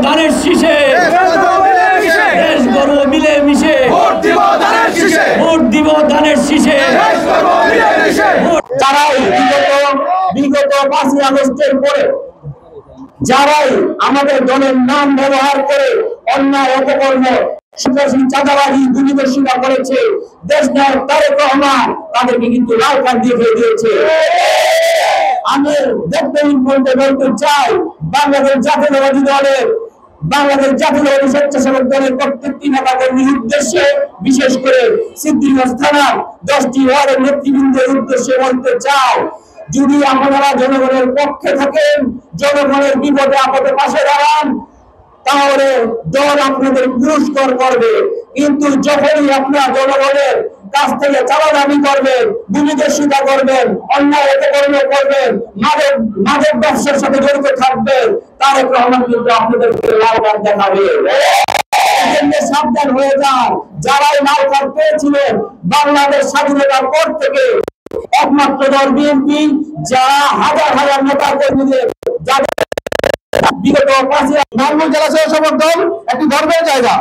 ধানের শীষে, দেশ গর্ব মিলে মিশে, ভোট দিব ধানের শীষে, ভোট দিব ধানের শীষে। যারাই বিগত 5ই আগস্টের পরে যারাই আমাদের দলের নাম ব্যবহার করে অন্যায় অপকর্ম চাঁদাবাজি দুর্নীতিশীলতা করেছে, দেশ নায়ক তারেক রহমান তাদেরকে কিন্তু লাল কার্ড দিয়ে দিয়েছে। আমি বলতে চাই বাংলাদেশ জাতীয়তাবাদী দলের স্বেচ্ছাসেবক দলের প্রত্যেকটি নেতা কর্মীর উদ্দেশ্যে, বিশেষ করে সিদ্দিকগঞ্জ থানার 10টি ওয়ার্ডের নেতৃবৃন্দের উদ্দেশ্যে বলতে চাই, যদি আপনারা জনগণের পক্ষে থাকেন, জনগণের বিপদে আপদে পাশে দাঁড়ান, তাহলে দল আপনাদের পুরস্কার করবে। কিন্তু যখনই আপনারা জনগণের কাছ থেকে চাঁদা দাবি করবেন, দুর্নীতিশীলতা করবেন, অন্যায় অপকর্ম করবেন, মাদক ব্যবসার সাথে জড়িত থাকবেন, তারেক রহমান কিন্তু আপনাদেরকে লাল কার্ড দেখাবে। সাবধান হয়ে যান। যারাই লাল কার্ড পেয়েছিলেন বাংলাদেশ স্বাধীনতার পর থেকে, একমাত্র দল বিএনপি, যারা হাজার হাজার নেতা কর্মীদের বিগত 5 নারায়ণগঞ্জ জেলা স্বেচ্ছাসেবক দল একটি গর্বের জায়গা,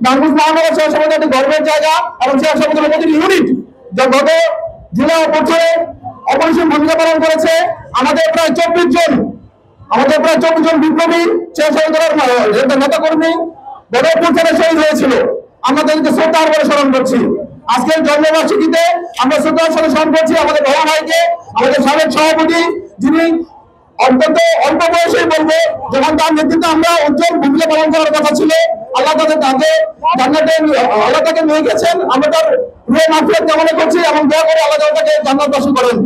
নারায়ণগঞ্জ মহানগর স্বেচ্ছাসেবক দল একটি গর্বের জায়গা এবং স্বেচ্ছাসেবক দলের প্রতিটি ইউনিট যা গত জেলা বছরে অপরিসীম ভূমিকা পালন করেছে। আমাদের প্রায় 24 জন বিপ্লবী স্বেচ্ছাসেবক দলের নেতা কর্মী বদরপুর থেকে শহীদ হয়েছিল। আমরা তাদেরকে শ্রদ্ধার করে স্মরণ করছি। আজকের জন্মবার্ষিকীতে আমরা শ্রদ্ধার সাথে স্মরণ করছি আমাদের ভগবান ভাইকে, আমাদের সাবেক সভাপতি, যিনি অন্তত অল্প বয়সেই বলবো যখন তার নেতৃত্বে আমরা উজ্জ্বল ভূমিকা পালন করার কথা ছিল, আল্লাহ তাকে নিয়ে গেছেন। আমরা তার রুহে মাগফিরাত কামনা করছি এবং দোয়া করে আল্লাহ তাকে জান্নাতবাসী করেন।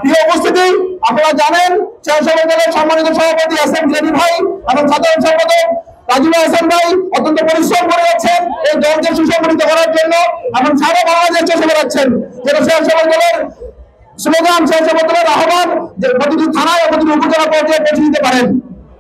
প্রিয় উপস্থিতি, আপনারা জানেন স্বেচ্ছাসেবক দলের সম্মানিত সভাপতি এসএম গ্রেডি ভাই এবং সাধারণ সম্পাদক রাজুল হাসান ভাই অত্যন্ত পরিশ্রম করে যাচ্ছেন এই দলকে সুসংগঠিত করার জন্য এবং সারা বাংলাদেশ চেষ্টা করাচ্ছেন যেন স্বেচ্ছাসেবক দলের স্লোগান, স্বেচ্ছাসেবক দলের আহ্বান যে প্রতিটি থানায় প্রতিটি উপজেলা পর্যায়ে পৌঁছে দিতে পারেন।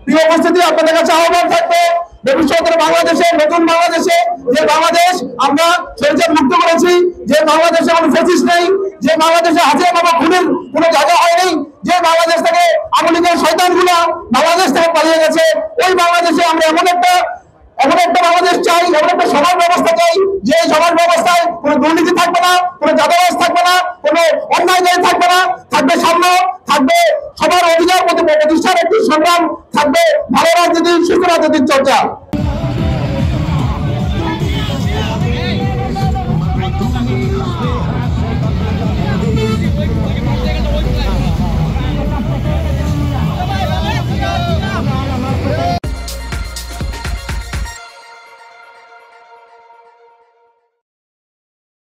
প্রিয় উপস্থিতি, আপনাদের কাছে আহ্বান থাকবে ভবিষ্যতের বাংলাদেশে, নতুন বাংলাদেশে, যে বাংলাদেশ আমরা শরীয়ত মুক্ত করেছি, যে বাংলাদেশে কোনো ফ্যাসিস্ট নেই, যে বাংলাদেশে হাজার বাবা খুনের কোনো জায়গা হয়নি, যে বাংলাদেশ থেকে আওয়ামী লীগের শয়তানগুলো বাংলাদেশ থেকে পালিয়ে গেছে, ওই বাংলাদেশে আমরা এমন একটা বাংলাদেশ চাই, এমন একটা সমাজ ব্যবস্থা চাই যে সমাজ ব্যবস্থায় কোনো দুর্নীতি থাকবে না, কোনো চাঁদাবাজ থাকবে না, কোনো অন্যায় থাকবে না, থাকবে সাম্য, থাকবে সবার অধিকার প্রতিষ্ঠার একটি সংগ্রাম, থাকবে ভালো রাজনীতি, সুস্থ রাজনীতির চর্চা।